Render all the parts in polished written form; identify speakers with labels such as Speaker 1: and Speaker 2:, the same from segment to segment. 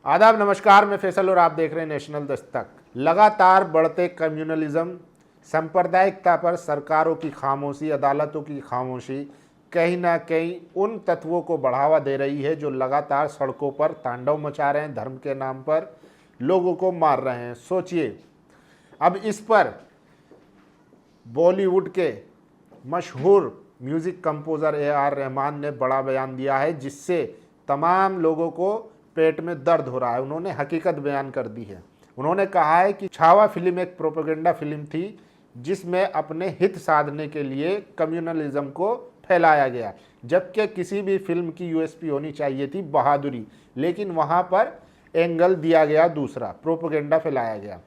Speaker 1: आदाब, नमस्कार। मैं फैसल और आप देख रहे हैं नेशनल दस्तक। लगातार बढ़ते कम्युनलिज्म, सांप्रदायिकता पर सरकारों की खामोशी, अदालतों की खामोशी कहीं ना कहीं उन तत्वों को बढ़ावा दे रही है जो लगातार सड़कों पर तांडव मचा रहे हैं, धर्म के नाम पर लोगों को मार रहे हैं। सोचिए, अब इस पर बॉलीवुड के मशहूर म्यूज़िक कंपोज़र AR रहमान ने बड़ा बयान दिया है, जिससे तमाम लोगों को पेट में दर्द हो रहा है। उन्होंने हकीकत बयान कर दी है। उन्होंने कहा है कि छावा फिल्म एक प्रोपेगेंडा फिल्म थी, जिसमें अपने हित साधने के लिए कम्युनलिज्म को फैलाया गया, जबकि किसी भी फिल्म की USP होनी चाहिए थी बहादुरी, लेकिन वहाँ पर एंगल दिया गया दूसरा, प्रोपेगेंडा फैलाया गया।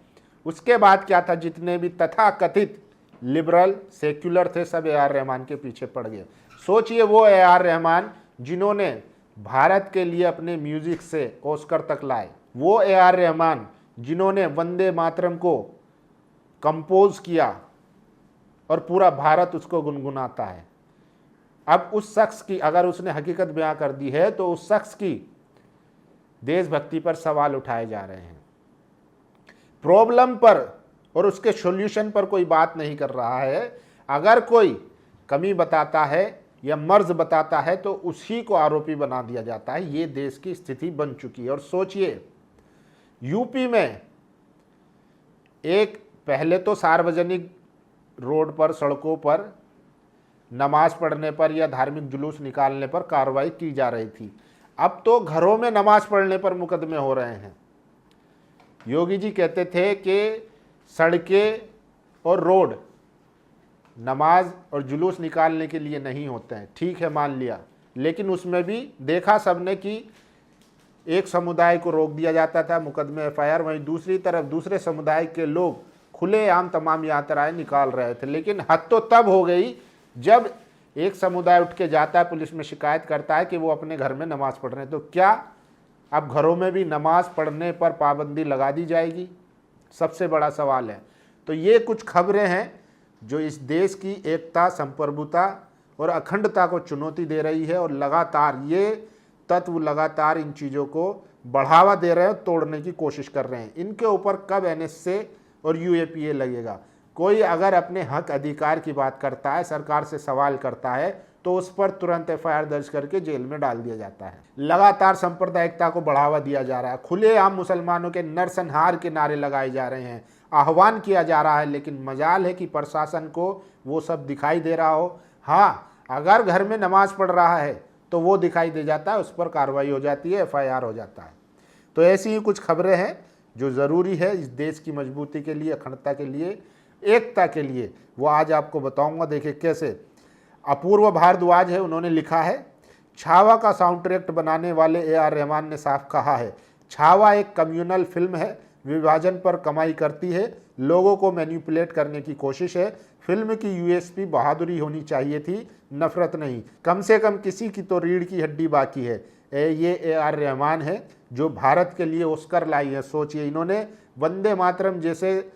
Speaker 1: उसके बाद क्या था, जितने भी तथाकथित लिबरल सेक्युलर थे सब AR रहमान के पीछे पड़ गए। सोचिए, वो AR रहमान जिन्होंने भारत के लिए अपने म्यूजिक से ऑस्कर तक लाए, वो AR रहमान जिन्होंने वंदे मातरम को कंपोज किया और पूरा भारत उसको गुनगुनाता है। अब उस शख्स की अगर उसने हकीकत बयां कर दी है तो उस शख्स की देशभक्ति पर सवाल उठाए जा रहे हैं। प्रॉब्लम पर और उसके सॉल्यूशन पर कोई बात नहीं कर रहा है। अगर कोई कमी बताता है या मर्ज बताता है तो उसी को आरोपी बना दिया जाता है। ये देश की स्थिति बन चुकी है। और सोचिए, यूपी में एक पहले तो सार्वजनिक रोड पर, सड़कों पर नमाज पढ़ने पर या धार्मिक जुलूस निकालने पर कार्रवाई की जा रही थी। अब तो घरों में नमाज पढ़ने पर मुकदमे हो रहे हैं। योगी जी कहते थे कि सड़कें और रोड नमाज और जुलूस निकालने के लिए नहीं होते हैं। ठीक है, मान लिया, लेकिन उसमें भी देखा सबने कि एक समुदाय को रोक दिया जाता था, मुकदमे FIR, वहीं दूसरी तरफ दूसरे समुदाय के लोग खुलेआम तमाम यात्राएं निकाल रहे थे। लेकिन हद तो तब हो गई जब एक समुदाय उठ के जाता है, पुलिस में शिकायत करता है कि वो अपने घर में नमाज पढ़ रहे हैं। तो क्या अब घरों में भी नमाज पढ़ने पर पाबंदी लगा दी जाएगी? सबसे बड़ा सवाल है। तो ये कुछ खबरें हैं जो इस देश की एकता, संप्रभुता और अखंडता को चुनौती दे रही है, और लगातार ये तत्व लगातार इन चीज़ों को बढ़ावा दे रहे हैं, तोड़ने की कोशिश कर रहे हैं। इनके ऊपर कब NSA और UAPA लगेगा? कोई अगर अपने हक अधिकार की बात करता है, सरकार से सवाल करता है, तो उस पर तुरंत FIR दर्ज करके जेल में डाल दिया जाता है। लगातार सांप्रदायिकता को बढ़ावा दिया जा रहा है। खुलेआम मुसलमानों के नरसंहार के नारे लगाए जा रहे हैं, आह्वान किया जा रहा है। लेकिन मजाल है कि प्रशासन को वो सब दिखाई दे रहा हो। हाँ, अगर घर में नमाज पढ़ रहा है तो वो दिखाई दे जाता है, उस पर कार्रवाई हो जाती है, FIR हो जाता है। तो ऐसी ही कुछ खबरें हैं जो ज़रूरी है इस देश की मजबूती के लिए, अखंडता के लिए, एकता के लिए। वो आज आपको बताऊंगा। देखिए कैसे। अपूर्व भारद्वाज है, उन्होंने लिखा है, छावा का साउंड ट्रैक बनाने वाले AR रहमान ने साफ कहा है, छावा एक कम्युनल फिल्म है, विभाजन पर कमाई करती है, लोगों को मैनिपुलेट करने की कोशिश है। फिल्म की USP बहादुरी होनी चाहिए थी, नफरत नहीं। कम से कम किसी की तो रीढ़ की हड्डी बाकी है। ये AR रहमान है जो भारत के लिए ऑस्कर लाई है। सोचिए, इन्होंने वंदे मातरम जैसे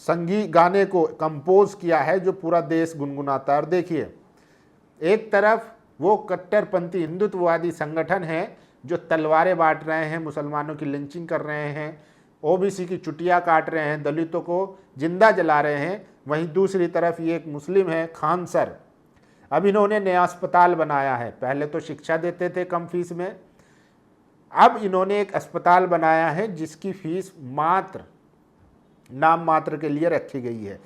Speaker 1: संगीत गाने को कंपोज किया है जो पूरा देश गुनगुनाता है। और देखिए, एक तरफ वो कट्टरपंथी हिंदुत्ववादी संगठन है जो तलवारें बांट रहे हैं, मुसलमानों की लिंचिंग कर रहे हैं, OBC की चुटिया काट रहे हैं, दलितों को जिंदा जला रहे हैं। वहीं दूसरी तरफ ये एक मुस्लिम है, खान सर। अब इन्होंने नया अस्पताल बनाया है। पहले तो शिक्षा देते थे कम फीस में, अब इन्होंने एक अस्पताल बनाया है जिसकी फीस मात्र नाम मात्र के लिए रखी गई है।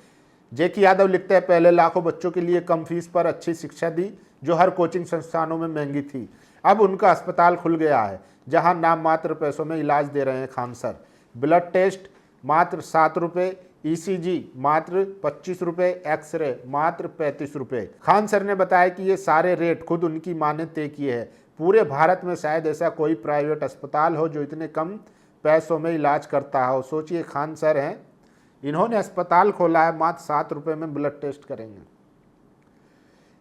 Speaker 1: JK यादव लिखते हैं, पहले लाखों बच्चों के लिए कम फीस पर अच्छी शिक्षा दी जो हर कोचिंग संस्थानों में महंगी थी। अब उनका अस्पताल खुल गया है जहां नाम मात्र पैसों में इलाज दे रहे हैं खान सर। ब्लड टेस्ट मात्र 7 रुपये, ECG मात्र 25 रुपये, एक्सरे मात्र 35 रुपये। खान सर ने बताया कि ये सारे रेट खुद उनकी मां ने तय किए हैं। पूरे भारत में शायद ऐसा कोई प्राइवेट अस्पताल हो जो इतने कम पैसों में इलाज करता हो। सोचिए, खान सर हैं, इन्होंने अस्पताल खोला है, मात्र 7 रुपये में ब्लड टेस्ट करेंगे।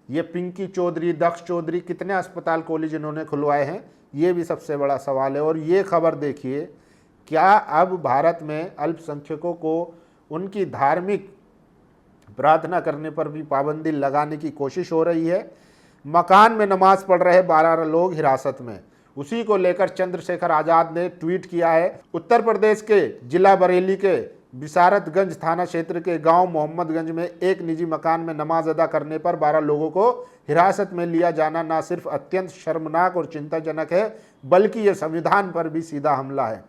Speaker 1: ये पिंकी चौधरी, दक्ष चौधरी, कितने अस्पताल कॉलेज इन्होंने खुलवाए हैं, ये भी सबसे बड़ा सवाल है। और ये खबर देखिए, क्या अब भारत में अल्पसंख्यकों को उनकी धार्मिक प्रार्थना करने पर भी पाबंदी लगाने की कोशिश हो रही है। मकान में नमाज पढ़ रहे 12 लोग हिरासत में, उसी को लेकर चंद्रशेखर आजाद ने ट्वीट किया है। उत्तर प्रदेश के जिला बरेली के बिसारतगंज थाना क्षेत्र के गांव मोहम्मदगंज में एक निजी मकान में नमाज अदा करने पर 12 लोगों को हिरासत में लिया जाना न सिर्फ अत्यंत शर्मनाक और चिंताजनक है, बल्कि यह संविधान पर भी सीधा हमला है।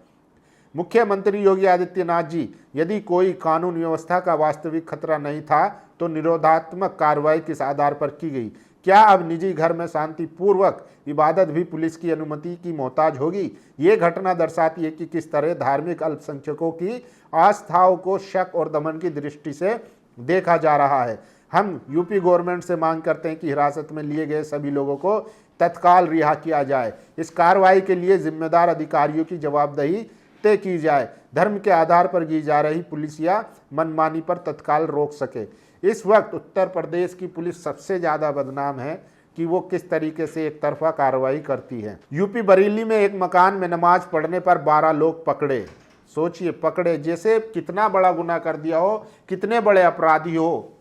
Speaker 1: मुख्यमंत्री योगी आदित्यनाथ जी, यदि कोई कानून व्यवस्था का वास्तविक खतरा नहीं था तो निरोधात्मक कार्रवाई किस आधार पर की गई? क्या अब निजी घर में शांतिपूर्वक इबादत भी पुलिस की अनुमति की मोहताज होगी? ये घटना दर्शाती है कि किस तरह धार्मिक अल्पसंख्यकों की आस्थाओं को शक और दमन की दृष्टि से देखा जा रहा है। हम यूपी गवर्नमेंट से मांग करते हैं कि हिरासत में लिए गए सभी लोगों को तत्काल रिहा किया जाए। इस कार्रवाई के लिए जिम्मेदार अधिकारियों की जवाबदेही तय की जाए। धर्म के आधार पर की जा रही पुलिस या मनमानी पर तत्काल रोक सके। इस वक्त उत्तर प्रदेश की पुलिस सबसे ज़्यादा बदनाम है कि वो किस तरीके से एक तरफा कार्रवाई करती है। यूपी बरेली में एक मकान में नमाज पढ़ने पर 12 लोग पकड़े। सोचिए, पकड़े, जैसे कितना बड़ा गुनाह कर दिया हो, कितने बड़े अपराधी हो,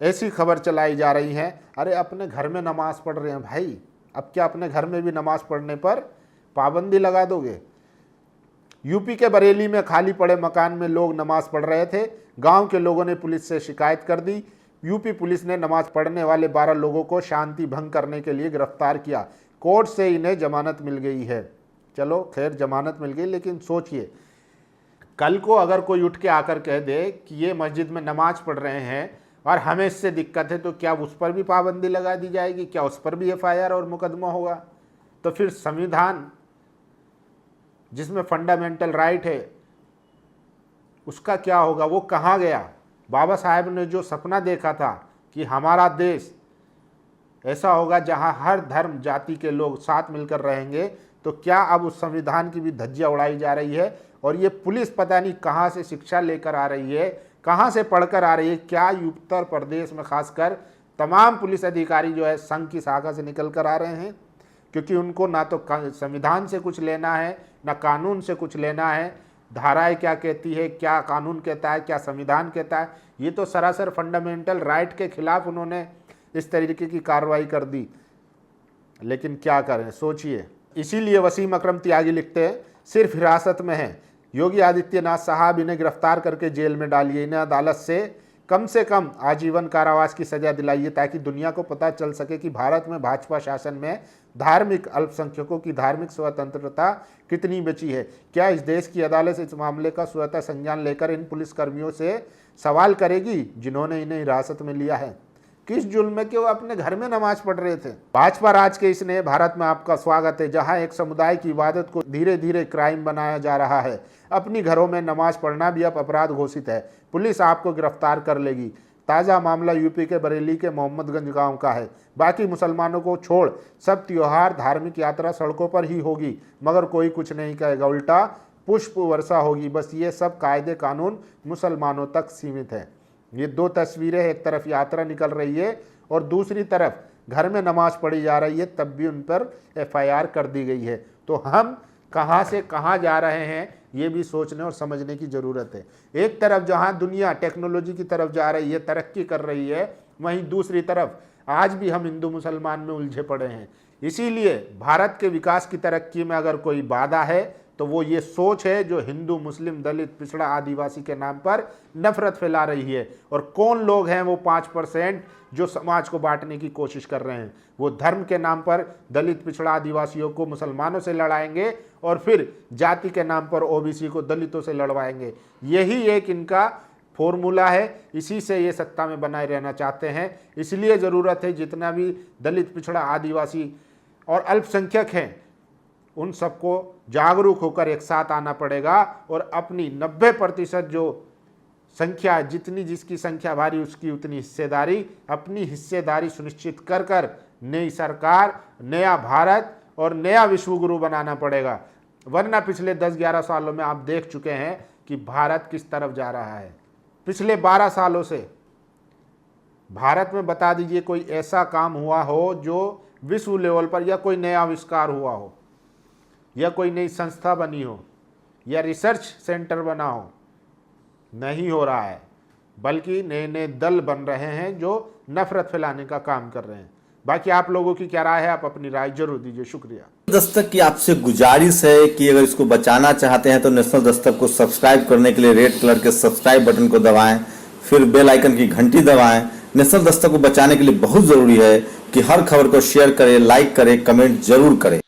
Speaker 1: ऐसी खबर चलाई जा रही है। अरे अपने घर में नमाज पढ़ रहे हैं भाई, अब क्या अपने घर में भी नमाज पढ़ने पर पाबंदी लगा दोगे? यूपी के बरेली में खाली पड़े मकान में लोग नमाज पढ़ रहे थे। गांव के लोगों ने पुलिस से शिकायत कर दी। यूपी पुलिस ने नमाज पढ़ने वाले 12 लोगों को शांति भंग करने के लिए गिरफ्तार किया। कोर्ट से इन्हें जमानत मिल गई है। चलो खैर, जमानत मिल गई, लेकिन सोचिए, कल को अगर कोई उठ के आकर कह दे कि ये मस्जिद में नमाज पढ़ रहे हैं और हमें इससे दिक्कत है, तो क्या उस पर भी पाबंदी लगा दी जाएगी? क्या उस पर भी FIR और मुकदमा होगा? तो फिर संविधान जिसमें फंडामेंटल राइट है उसका क्या होगा? वो कहाँ गया? बाबा साहेब ने जो सपना देखा था कि हमारा देश ऐसा होगा जहां हर धर्म जाति के लोग साथ मिलकर रहेंगे, तो क्या अब उस संविधान की भी धज्जियां उड़ाई जा रही है? और ये पुलिस पता नहीं कहाँ से शिक्षा लेकर आ रही है, कहाँ से पढ़कर आ रही है। क्या उत्तर प्रदेश में खासकर तमाम पुलिस अधिकारी जो है संघ की शाखा से निकल कर आ रहे हैं? क्योंकि उनको ना तो संविधान से कुछ लेना है, ना कानून से कुछ लेना है। धाराएं क्या कहती है, क्या कानून कहता है, क्या संविधान कहता है, ये तो सरासर फंडामेंटल राइट के खिलाफ उन्होंने इस तरीके की कार्रवाई कर दी। लेकिन क्या करें, सोचिए। इसीलिए वसीम अकरम त्यागी लिखते हैं, सिर्फ हिरासत में है योगी आदित्यनाथ साहब, इन्हें गिरफ्तार करके जेल में डालिए, इन्हें अदालत से कम आजीवन कारावास की सजा दिलाइए, ताकि दुनिया को पता चल सके कि भारत में भाजपा शासन में धार्मिक अल्पसंख्यकों की धार्मिक स्वतंत्रता कितनी बची है। क्या इस देश की अदालत इस मामले का स्वतः संज्ञान लेकर इन पुलिसकर्मियों से सवाल करेगी जिन्होंने इन्हें हिरासत में लिया है? किस जुल्म में कि वो अपने घर में नमाज पढ़ रहे थे। भाजपा राज के इस नए भारत में आपका स्वागत है, जहां एक समुदाय की इबादत को धीरे धीरे क्राइम बनाया जा रहा है। अपनी घरों में नमाज पढ़ना भी अब अपराध घोषित है। पुलिस आपको गिरफ्तार कर लेगी। ताज़ा मामला यूपी के बरेली के मोहम्मदगंज गांव का है। बाकी मुसलमानों को छोड़ सब त्योहार, धार्मिक यात्रा सड़कों पर ही होगी, मगर कोई कुछ नहीं कहेगा, उल्टा पुष्प वर्षा होगी। बस ये सब कायदे कानून मुसलमानों तक सीमित है। ये दो तस्वीरें, एक तरफ यात्रा निकल रही है और दूसरी तरफ घर में नमाज पढ़ी जा रही है, तब भी उन पर FIR कर दी गई है। तो हम कहाँ से कहाँ जा रहे हैं, ये भी सोचने और समझने की ज़रूरत है। एक तरफ जहाँ दुनिया टेक्नोलॉजी की तरफ जा रही है, तरक्की कर रही है, वहीं दूसरी तरफ आज भी हम हिंदू मुसलमान में उलझे पड़े हैं। इसीलिए भारत के विकास की तरक्की में अगर कोई बाधा है तो वो ये सोच है जो हिंदू, मुस्लिम, दलित, पिछड़ा, आदिवासी के नाम पर नफरत फैला रही है। और कौन लोग हैं वो 5% जो समाज को बांटने की कोशिश कर रहे हैं? वो धर्म के नाम पर दलित, पिछड़ा, आदिवासियों को मुसलमानों से लड़ाएंगे और फिर जाति के नाम पर OBC को दलितों से लड़वाएंगे। यही एक इनका फॉर्मूला है। इसी से ये सत्ता में बनाए रहना चाहते हैं। इसलिए ज़रूरत है जितना भी दलित, पिछड़ा, आदिवासी और अल्पसंख्यक हैं, उन सबको जागरूक होकर एक साथ आना पड़ेगा और अपनी 90% जो संख्या, जितनी जिसकी संख्या भारी उसकी उतनी हिस्सेदारी, अपनी हिस्सेदारी सुनिश्चित कर कर नई सरकार, नया भारत और नया विश्वगुरु बनाना पड़ेगा। वरना पिछले 10-11 सालों में आप देख चुके हैं कि भारत किस तरफ जा रहा है। पिछले 12 सालों से भारत में बता दीजिए कोई ऐसा काम हुआ हो जो विश्व लेवल पर, या कोई नया आविष्कार हुआ हो, या कोई नई संस्था बनी हो, या रिसर्च सेंटर बना हो? नहीं हो रहा है, बल्कि नए नए दल बन रहे हैं जो नफरत फैलाने का काम कर रहे हैं। बाकी आप लोगों की क्या राय है, आप अपनी राय जरूर दीजिए। शुक्रिया।
Speaker 2: दस्तक की आपसे गुजारिश है कि अगर इसको बचाना चाहते हैं तो नेशनल दस्तक को सब्सक्राइब करने के लिए रेड कलर के सब्सक्राइब बटन को दबाएं, फिर बेल आइकन की घंटी दबाएं। नेशनल दस्तक को बचाने के लिए बहुत जरूरी है कि हर खबर को शेयर करें, लाइक करें, कमेंट जरूर करें।